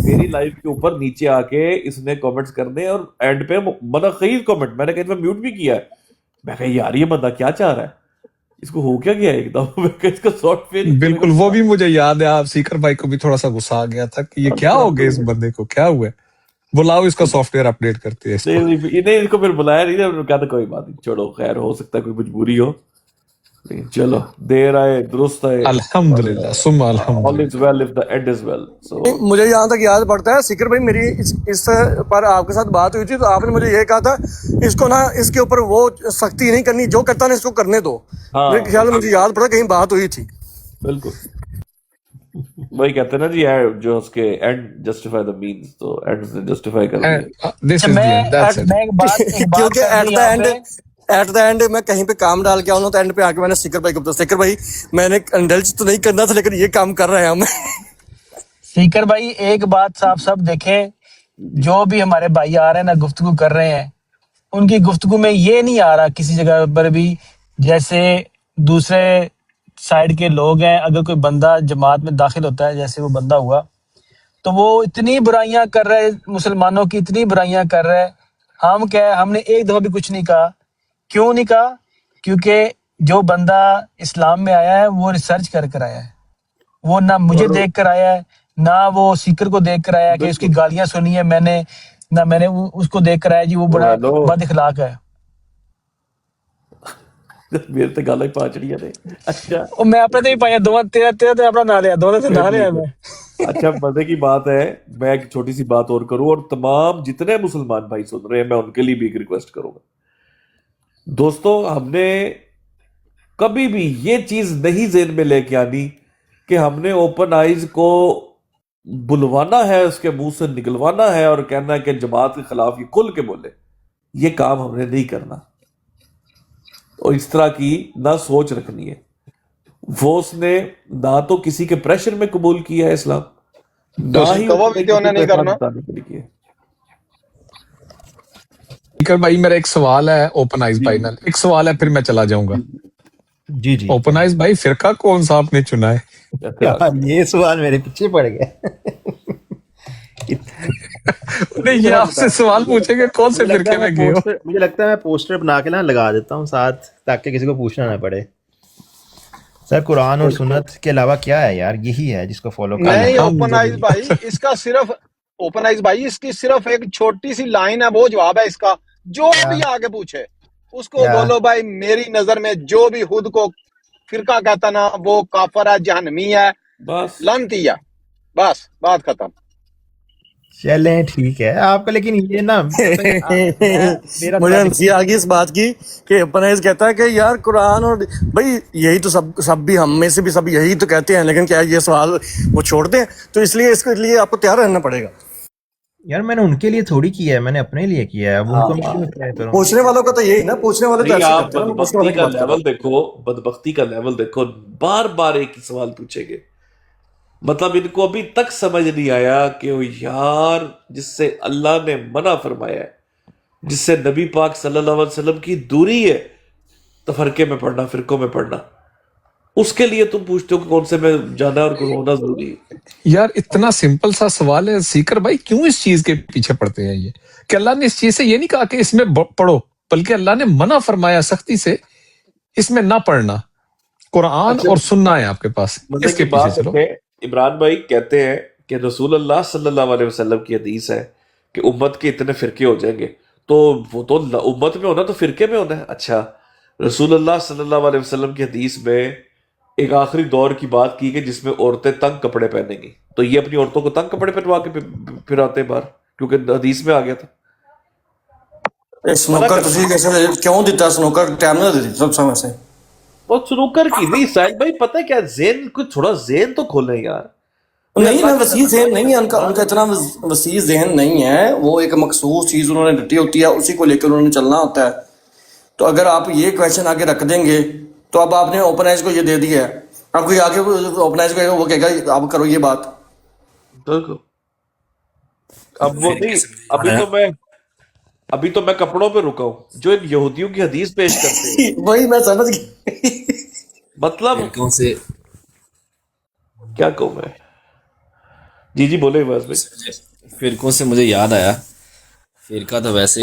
میری لائف کے اوپر نیچے آ کے اس نے کامنٹس کرنے اور اینڈ پہ مناخیر کامنٹ میں نے کہا میوٹ بھی کیا ہے. میں کہا یار یہ بندہ کیا چاہ رہا ہے, اس کو ہو کیا گیا ایک دم. اس کا سافٹ ویئر بالکل وہ بھی مجھے یاد ہے. آپ سیکر بھائی کو بھی تھوڑا سا غصہ آ گیا تھا کہ یہ کیا ہو گیا اس بندے کو, کیا ہوا ہے, بلاؤ اس کا سافٹ ویئر اپڈیٹ کرتے ہیں. نہیں اس کو پھر بلایا نہیں, کہا تھا کوئی بات نہیں چھوڑو, خیر ہو سکتا ہے کوئی مجبوری ہو. چلو دیر آئے درست آئے الحمدللہ ثم الحمدللہ. مجھے یہاں تک یاد پڑتا ہے سیکر بھائی میری اس پر آپ کے ساتھ بات ہوئی تھی تو آپ نے مجھے یہ کہا تھا اس کو نا اس کے اوپر وہ سختی نہیں کرنی, جو کرتا نا اس کو کرنے دو. میرے خیال میں مجھے یاد پڑا کہیں بات ہوئی تھی. بالکل وہی کہتے ہیں نا جی, جو اس کے اینڈ جسٹیفائی دا مینز, تو اینڈ سے جسٹیفائی کر ایٹ دا اینڈ میں کہیں پہ کام ڈال کے آؤں تو اینڈ پہ آ کے میں نے سیکر بھائی کو بتا, سیکر بھائی میں نے انڈلج تو نہیں کرنا تھا لیکن یہ کام کر رہے ہیں ہم. سیکر بھائی ایک بات صاحب سب دیکھیں, جو بھی ہمارے بھائی آ رہے ہیں نا گفتگو کر رہے ہیں, ان کی گفتگو میں یہ نہیں آ رہا کسی جگہ پر بھی جیسے دوسرے سائڈ کے لوگ ہیں. اگر کوئی بندہ جماعت میں داخل ہوتا ہے جیسے وہ بندہ ہوا تو وہ اتنی برائیاں کر رہے, مسلمانوں کی اتنی برائیاں کر رہے. ہم کیا, ہم نے ایک دفعہ بھی کچھ نہیں کہا. کیوں نہیں کہا؟ کیونکہ جو بندہ اسلام میں آیا ہے وہ ریسرچ کر آیا ہے. وہ نہ مجھے دیکھ کر آیا ہے, نہ وہ سیکر کو دیکھ کر آیا ہے کہ اس کی گالیاں سنی ہے میں نے, نہ میں نے اس کو دیکھ کر آیا جی وہ بڑا بد اخلاق ہے. میرے تے گالاں پا چڑیاں نے. اچھا میں اپنے تے بھی پایا, تیرا تے اپنا نہ لیا, دونوں سے نہ لیا میں. اچھا مزے کی بات ہے, میں ایک چھوٹی سی بات اور کروں, اور تمام جتنے مسلمان بھائی سن رہے ہیں میں ان کے لیے بھی ایک ریکویسٹ کروں گا. دوستو ہم نے کبھی بھی یہ چیز نہیں ذہن میں لے کے آنی کہ ہم نے اوپن آئیز کو بلوانا ہے, اس کے منہ سے نکلوانا ہے اور کہنا ہے کہ جماعت کے خلاف یہ کھل کے بولے. یہ کام ہم نے نہیں کرنا, اور اس طرح کی نہ سوچ رکھنی ہے. وہ اس نے نہ تو کسی کے پریشر میں قبول کیا ہے اسلام, نہ ہی نہیں کرنا. بھائی میرا ایک سوال ہے اوپن آئیز بھائی نال, ایک سوال ہے پھر میں چلا جاؤں گا. جی اوپن آئیز بھائی فرقہ کون سا آپ نے چنا ہے؟ یہ سوال میرے پیچھے پڑ گیا. نہیں یہ آپ سے سوال پوچھیں گے کون سے فرقے میں گئے ہو. مجھے لگتا ہے میں پوسٹر بنا کے نا لگا دیتا ہوں ساتھ, تاکہ کسی کو پوچھنا نہ پڑے. سر قرآن اور بالکل سنت کے علاوہ کیا ہے یار؟ یہی ہے جس کو فالو کرنا نہیں ہے۔ اوپن آئز بھائی، الحمدللہ اس کا صرف اوپن آئز بھائی اس کی صرف ایک چھوٹی سی لائن ہے، وہ جواب ہے اس کا۔ جو کیا بھی آگے پوچھے اس کو کیا بولو بھائی میری نظر میں جو بھی خود کو فرقہ کہتا نا وہ کافر ہے، جہنمی ہے، بس لعنتی ہے، بس بات ختم۔ چلیں ٹھیک ہے آپ کا، لیکن یہ نا میرا مجھے تھوڑا ہنسی آ گئی اس بات کی کہ اوپنائز کہتا ہے کہ یار قرآن اور بھائی یہی تو سب بھی ہم میں سے بھی سب یہی تو کہتے ہیں، لیکن کیا یہ سوال وہ چھوڑ دیں؟ تو اس لیے اس کے لیے آپ کو تیار رہنا پڑے گا۔ یار میں نے ان کے لیے تھوڑی کیا ہے، میں نے اپنے لیے کیا ہے، اب ان کو میں کیوں ٹرائی کروں؟ پوچھنے والوں کا تو یہی نا، پوچھنے والے تو نہیں، ایسے آپ کرتے ہیں نا، میں پوچھنے بدبختی والے کی کا بات کر رہا ہوں۔ لیول دیکھو، بدبختی کا لیول دیکھو، بار بار ایک ہی سوال پوچھیں گے۔ مطلب ان کو ابھی تک سمجھ نہیں آیا کہ وہ یار جس سے اللہ نے منع فرمایا ہے، جس سے نبی پاک صلی اللہ علیہ وسلم کی دوری ہے، تفرقے میں پڑھنا، فرقوں میں پڑھنا، اس کے لیے تم پوچھتے ہو کہ کون سے میں جانا ہے اور کون ہونا ضروری ہے۔ یار اتنا سمپل سا سوال ہے سیکر بھائی، کیوں اس چیز کے پیچھے پڑتے ہیں؟ یہ کہ اللہ نے اس چیز سے یہ نہیں کہا کہ اس میں پڑھو، بلکہ اللہ نے منع فرمایا سختی سے اس میں نہ پڑھنا۔ قرآن اچھا، اور سننا ہے آپ کے پاس، مزے اس کے کی پیچھے بات چلو۔ دیکھیں، عمران بھائی کہتے ہیں کہ رسول اللہ صلی اللہ علیہ وسلم کی حدیث ہے کہ امت کے اتنے فرقے ہو جائیں گے، تو وہ تو امت میں ہونا تو فرقے میں ہونا ہے۔ اچھا، رسول اللہ صلی اللہ علیہ وسلم کی حدیث میں ایک آخری دور کی بات کی کہ جس میں عورتیں تنگ کپڑے پہنیں گی، تو یہ اپنی عورتوں کو تنگ کپڑے پہنوا کے پھر آتے ہیں باہر، کیونکہ حدیث میں آ گیا تھا، منع سنوکر کرتے تسی کیسے کیوں دیتا سنوکر ٹائم نہ دیتی سب سمے سے؟ وہ سنوکر کی نہیں۔ ساحل بھائی پتہ ہے کیا، ذہن کو تھوڑا ذہن تو کھولیں یار، کوئی نہیں اللہ میں کی وسیع ذہن نہیں ہے ان کا قرآن اتنا وسیع ذہن نہیں ہے، وہ ایک مخصوص چیز انہوں نے ڈٹی ہوتی ہے، اسی کو لے کے انہوں نے چلنا ہوتا ہے۔ تو اگر آپ یہ کویشچن آگے رکھ دیں گے تو اب آپ نے اوپنائز کو یہ دے دیا ہے، اب کوئی آگے اوپنائز کو وہ کہے گا آپ کرو یہ بات۔ بالکل۔ اب وہ فرقے نہیں، سے مجھے یاد آیا، ابھی تو میں کپڑوں پہ رکا ہوں جو ان یہودیوں کی حدیث پیش کرتے ہیں، وہی میں سمجھ گیا۔ مطلب فرقوں سے کیا کہوں میں۔ جی جی بولے بس بھائی۔ فرقوں سے مجھے یاد آیا، فرقہ تو ویسے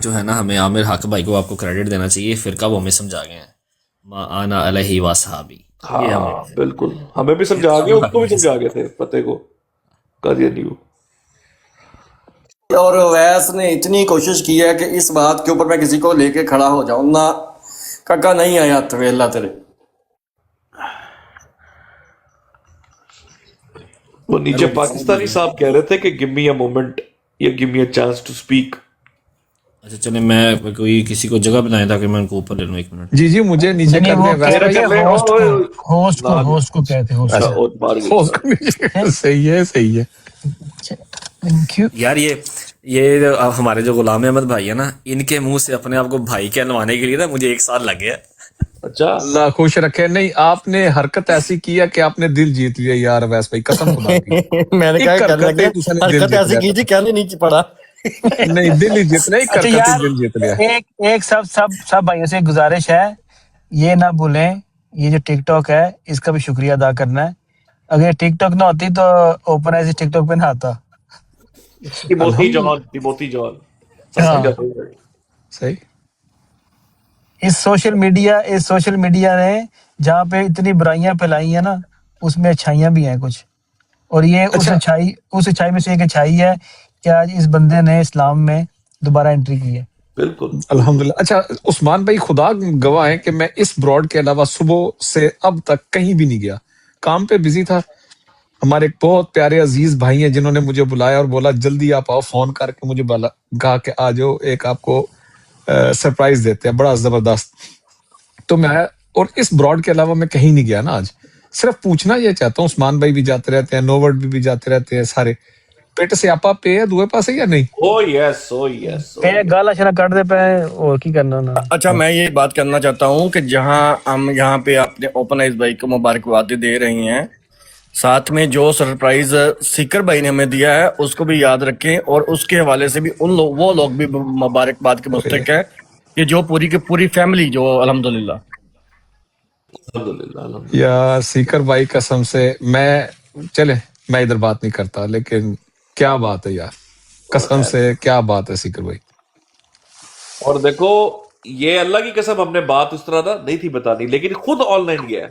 جو ہے نا، ہمیں عامر حق بھائی کو آپ کو کریڈٹ دینا چاہیے، فرقہ وہ ہمیں سمجھا گئے ہیں، ما آنا علیہ و صحابی، یہ ہمیں ہاں بالکل، ہمیں بھی سمجھا گئے، ان کو بھی سمجھا گئے تھے فتح کو قادیانی کو۔ اور ویس نے اتنی کوشش کی ہے کہ اس بات کے اوپر میں کسی کو لے کے کھڑا ہو جاؤں نہ، کاکا نہیں آیا تو اللہ تیرے۔ وہ نیچے پاکستانی صاحب کہہ رہے تھے کہ give me a moment یا give me a chance to speak۔ اچھا چلیں، میں کوئی کسی کو جگہ بنائے تاکہ میں ان کو اوپر لے لوں، 1 منٹ۔ جی جی مجھے نیچے نہیں کر وہ دیں ویس کہہ بھائی۔ رہے ہیں ہوسٹ کو کہتے ہیں اچھا host۔ اور مار گئی۔ ہوسٹ کو نیچے، صحیح ہے صحیح ہے۔ Thank you۔ یار یہ جو ہمارے جو غلام احمد بھائی ہیں نا، ان کے منہ سے اپنے آپ کو بھائی کہلوانے کے لیے نا مجھے 1 سال لگ گیا۔ اچھا اللہ خوش رکھے۔ نہیں آپ نے حرکت ایسی کی ہے کہ آپ نے دل جیت لیا یار ویس بھائی، قسم خدا کی۔ میں نے ایک کہا کرنے حرکت لگے ہی دوسرے نے دل حرکت جیت ایسی لیا کی تھی کہنے نہیں پڑا۔ نہیں دل ہی جیتنا، ایک اچھا حرکت ہی یار، دل جیت لیا۔ ایک سب بھائیوں سے گزارش ہے، یہ نہ بھولیں یہ جو ٹک ٹاک ہے اس کا بھی شکریہ ادا کرنا ہے۔ اگر ٹک ٹاک نہ ہوتی تو اوپن ایسے ٹک ٹاک پہ نہ آتا۔ الحمدللہ، ٹیموتھی جان ہاں، صحیح۔ اس سوشل میڈیا نے جہاں پہ اتنی برائیاں پھیلائی ہیں نا، اس میں اچھائیاں بھی ہیں کچھ، اور یہ اس اچھا اچھائی میں سے ایک اچھائی ہے کہ آج اس بندے نے اسلام میں دوبارہ انٹری کی ہے۔ بالکل۔ الحمدللہ۔ اچھا عثمان بھائی خدا گواہ ہے کہ میں اس براڈ کے علاوہ صبح سے اب تک کہیں بھی نہیں گیا، کام پہ بزی تھا۔ ہمارے ایک بہت پیارے عزیز بھائی ہیں جنہوں نے مجھے بلایا اور بولا جلدی آپ آؤ، فون کر کے مجھے کہا کہ آ جاؤ، ایک آپ کو سرپرائز دیتے ہیں بڑا زبردست۔ تو میں اور اس براڈ کے علاوہ میں کہیں نہیں گیا نا آج، صرف پوچھنا یہ چاہتا ہوں، عثمان بھائی بھی جاتے رہتے ہیں، نوورڈ بھی جاتے رہتے ہیں، سارے پیٹ سے آپا پے ہے دوے پاسے یا نہیں؟ او یس او یس۔ پہ گالا شنا کٹ دے پہ اور کی کرنا نا۔ اچھا میں یہ بات کرنا چاہتا ہوں کہ جہاں ہم یہاں پہ اپنے اوپنائز بھائی کو مبارکبادیں دے رہی ہیں، ساتھ میں جو سرپرائز سیکر بھائی نے ہمیں دیا ہے اس کو بھی یاد رکھیں، اور اس کے حوالے سے بھی وہ لوگ بھی مبارکباد کے مستحق ہے کہ جو پوری کی پوری فیملی جو الحمدللہ۔ الحمدللہ۔ یا سیکر بھائی قسم سے میں ادھر بات نہیں کرتا، لیکن کیا بات ہے یار، قسم سے کیا بات ہے سیکر بھائی۔ اور دیکھو یہ اللہ کی قسم ہم نے بات اس طرح نہیں تھی بتانی، لیکن خود آن لائن گیا ہے۔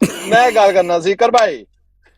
ਮੈਂ ਗੱਲ ਕਰਨਾ ਸੀਕਰ ਭਾਈ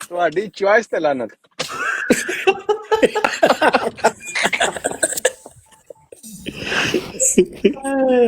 ਤੁਹਾਡੀ ਚੁਆਇਸ ਤੇ ਲਾਨਤ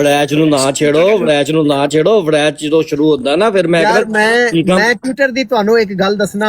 ਵੜੈਚ ਨੂੰ ਨਾ ਛੇੜੋ ਵੜੈਚ ਜਦੋਂ ਸ਼ੁਰੂ ਹੁੰਦਾ ਨਾ ਫਿਰ ਮੈਂ ਯਾਰ ਮੈਂ ਟਵਿੱਟਰ ਦੀ ਤੁਹਾਨੂੰ ਇੱਕ ਗੱਲ ਦੱਸਣਾ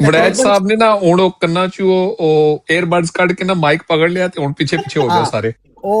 ਵੜੈਚ ਸਾਹਿਬ ਨੇ ਨਾ ਹੁਣ ਉਹ ਕੰਨਾਂ ਚ ਉਹ 에ਅਰਬਡਸ ਕੱਢ ਕੇ ਨਾ ਮਾਈਕ ਪਕੜ ਲਿਆ ਤੇ ਹੁਣ ਪਿੱਛੇ ਪਿੱਛੇ ਹੋ ਗਏ ਸਾਰੇ। ਉਹ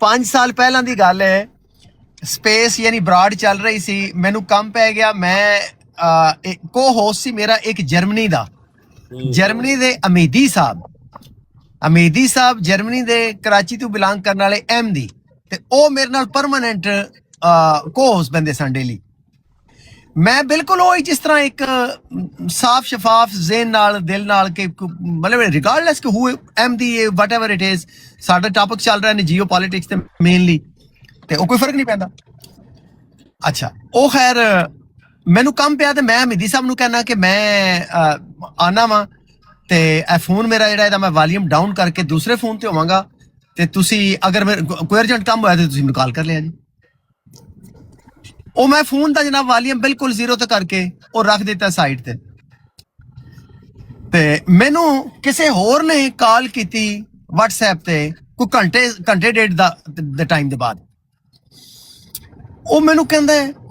5 ਸਾਲ ਪਹਿਲਾਂ ਦੀ ਗੱਲ ਹੈ। ਸਪੇਸ ਯਾਨੀ ਬਰਾਡ ਚੱਲ ਰਹੀ ਸੀ, ਮੈਨੂੰ ਕੰਮ ਪੈ ਗਿਆ। ਮੈਂ ਕੋ ਹੋਸਟ ਸੀ ਮੇਰਾ ਇੱਕ ਜਰਮਨੀ ਦਾ, ਜਰਮਨੀ ਦੇ ਅਮੀਦੀ ਸਾਹਿਬ ਜਰਮਨੀ ਦੇ ਕਰਾਚੀ ਤੋਂ ਬਿਲੋਂਗ ਕਰਨ ਵਾਲੇ ਅਹਿਮਦੀ, ਤੇ ਉਹ ਮੇਰੇ ਨਾਲ ਪਰਮਾਨੈਂਟ ਕੋ ਹੋਸਟ ਬੰਦੇ ਸਨ ਡੇਲੀ। ਮੈਂ ਬਿਲਕੁਲ ਉਹ ਜਿਸ ਤਰ੍ਹਾਂ ਇੱਕ ਸਾਫ ਸ਼ਫਾਫ ਜ਼ੇਨ ਨਾਲ ਦਿਲ ਨਾਲ ਕਿ ਮਤਲਬ ਰਿਗਾਰਡਲੈਸ ਕਿ ਹੂ ਅਹਿਮਦੀ ਵਟਐਵਰ ਇਟ ਇਜ਼, ਸਾਡਾ ਟੌਪਿਕ ਚੱਲ ਰਿਹਾ ਨੇ ਜੀਓ ਪੋਲਿਟਿਕਸ ਤੇ ਮੇਨਲੀ, ਤੇ ਉਹ ਕੋਈ ਫਰਕ ਨਹੀਂ ਪੈਂਦਾ। ਅੱਛਾ ਉਹ ਖੈਰ ਮੈਨੂੰ ਕੰਮ ਪਿਆ ਤੇ ਮੈਂ ਹਮੀਦੀ ਸਾਹਿਬ ਨੂੰ ਕਹਿਣਾ ਕਿ ਮੈਂ ਆਨਾ ਵਾਂ ਤੇ ਇਹ ਫੋਨ ਮੇਰਾ ਜਿਹੜਾ ਇਹਦਾ ਮੈਂ ਵਾਲੀਅਮ ਡਾਊਨ ਕਰਕੇ ਦੂਸਰੇ ਫੋਨ ਤੇ ਹੋਵਾਂਗਾ, ਤੇ ਤੁਸੀਂ ਅਗਰ ਕੋਈ ਅਰਜੈਂਟ ਕੰਮ ਹੋਇਆ ਤੇ ਤੁਸੀਂ ਮੈਨੂੰ ਕਾਲ ਕਰ ਲਿਆ ਜੀ। ਉਹ ਮੈਂ ਫੋਨ ਦਾ ਜਨਾਬ ਵਾਲੀਅਮ ਬਿਲਕੁਲ ਜ਼ੀਰੋ ਤੇ ਕਰਕੇ ਉਹ ਰੱਖ ਦਿੱਤਾ ਸਾਈਡ ਤੇ ਮੈਨੂੰ ਕਿਸੇ ਹੋਰ ਨੇ ਕਾਲ ਕੀਤੀ WhatsApp ਤੇ ਕੋਈ ਘੰਟੇ ਡੇਢ ਦਾ ਟਾਈਮ ਦੇ ਬਾਅਦ। ਉਹ ਮੈਨੂੰ ਕਹਿੰਦਾ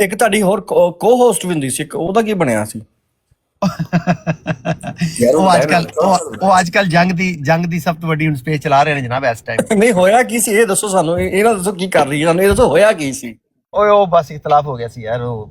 ਇੱਕ ਤੁਹਾਡੀ ਹੋਰ ਕੋ ਹੋਸਟ ਵੀ ਹੁੰਦੀ ਸੀ, ਇੱਕ ਉਹਦਾ ਕੀ ਬਣਿਆ ਸੀ? ਉਹ ਅੱਜਕੱਲ ਜੰਗ ਦੀ ਸਭ ਤੋਂ ਵੱਡੀ ਸਪੇਸ ਚਲਾ ਰਹੇ ਨੇ ਜਨਾਬ ਇਸ ਟਾਈਮ। ਨਹੀਂ ਹੋਇਆ ਕੀ ਸੀ ਇਹ ਦੱਸੋ ਸਾਨੂੰ, ਇਹ ਨਾ ਦੱਸੋ ਕੀ ਕਰ ਰਹੀ ਹੈ ਸਾਨੂੰ, ਇਹ ਦੱਸੋ ਹੋਇਆ ਕੀ ਸੀ? ਓਏ ਉਹ ਬਸ ਇਖਤਲਾਫ ਹੋ ਗਿਆ ਸੀ ਯਾਰ, ਉਹ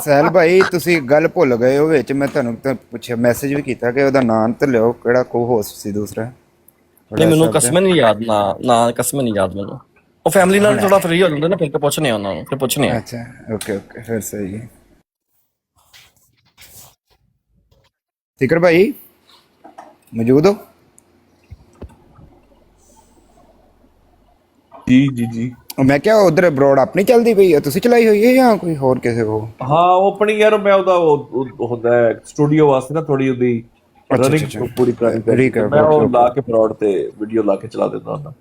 ਸਹਿਲ ਭਾਈ ਤੁਸੀਂ ਗੱਲ ਭੁੱਲ ਗਏ ਹੋ ਵਿੱਚ, ਮੈਂ ਤੁਹਾਨੂੰ ਤਾਂ ਪੁੱਛਿਆ, ਮੈਸੇਜ ਵੀ ਕੀਤਾ ਕਿ ਉਹਦਾ ਨਾਮ ਤੇ ਲਿਓ, ਕਿਹੜਾ ਕੋ ਹੋਸਟ ਸੀ ਦੂਸਰਾ। ਨਹੀਂ ਮੈਨੂੰ ਕਸਮ ਨਹੀਂ ਯਾਦ, ਨਾ ਕਸਮ ਨਹੀਂ ਯਾਦ ਮੈਨੂੰ। ਉਹ ਫੈਮਿਲੀ ਨਾਲ ਥੋੜਾ ਫਰੀ ਹੋ ਜਾਂਦੇ ਨਾ, ਫਿਰ ਪੁੱਛਨੇ ਆ ਉਹਨਾਂ ਨੂੰ, ਫਿਰ ਪੁੱਛਨੇ ਆ। ਅੱਛਾ ਓਕੇ ਫਿਰ ਸਹੀ ਹੈ। ਫਿਕਰ ਭਾਈ ਮੌਜੂਦ ਹੋ? ਜੀ ਮੈਂ ਕਿਹਾ ਉਧਰ ਬਰੋਡ ਆਪਣੀ ਚੱਲਦੀ ਪਈ ਹੈ, ਤੁਸੀਂ ਚਲਾਈ ਹੋਈ ਹੈ ਜਾਂ ਕੋਈ ਹੋਰ ਕਿਸੇ ਕੋ? ਹਾਂ ਉਹ ਆਪਣੀ ਯਾਰ, ਮੈਂ ਉਹਦਾ ਹੁੰਦਾ ਸਟੂਡੀਓ ਵਾਸਤੇ ਨਾ ਥੋੜੀ ਉਹਦੀ ਰਨਿੰਗ ਪੂਰੀ ਕਰਾਣੀ, ਮੈਂ ਉਹ ਲਾ ਕੇ ਫਰਾਡ ਤੇ ਵੀਡੀਓ ਲਾ ਕੇ ਚਲਾ ਦਿੰਦਾ ਹੁੰਦਾ।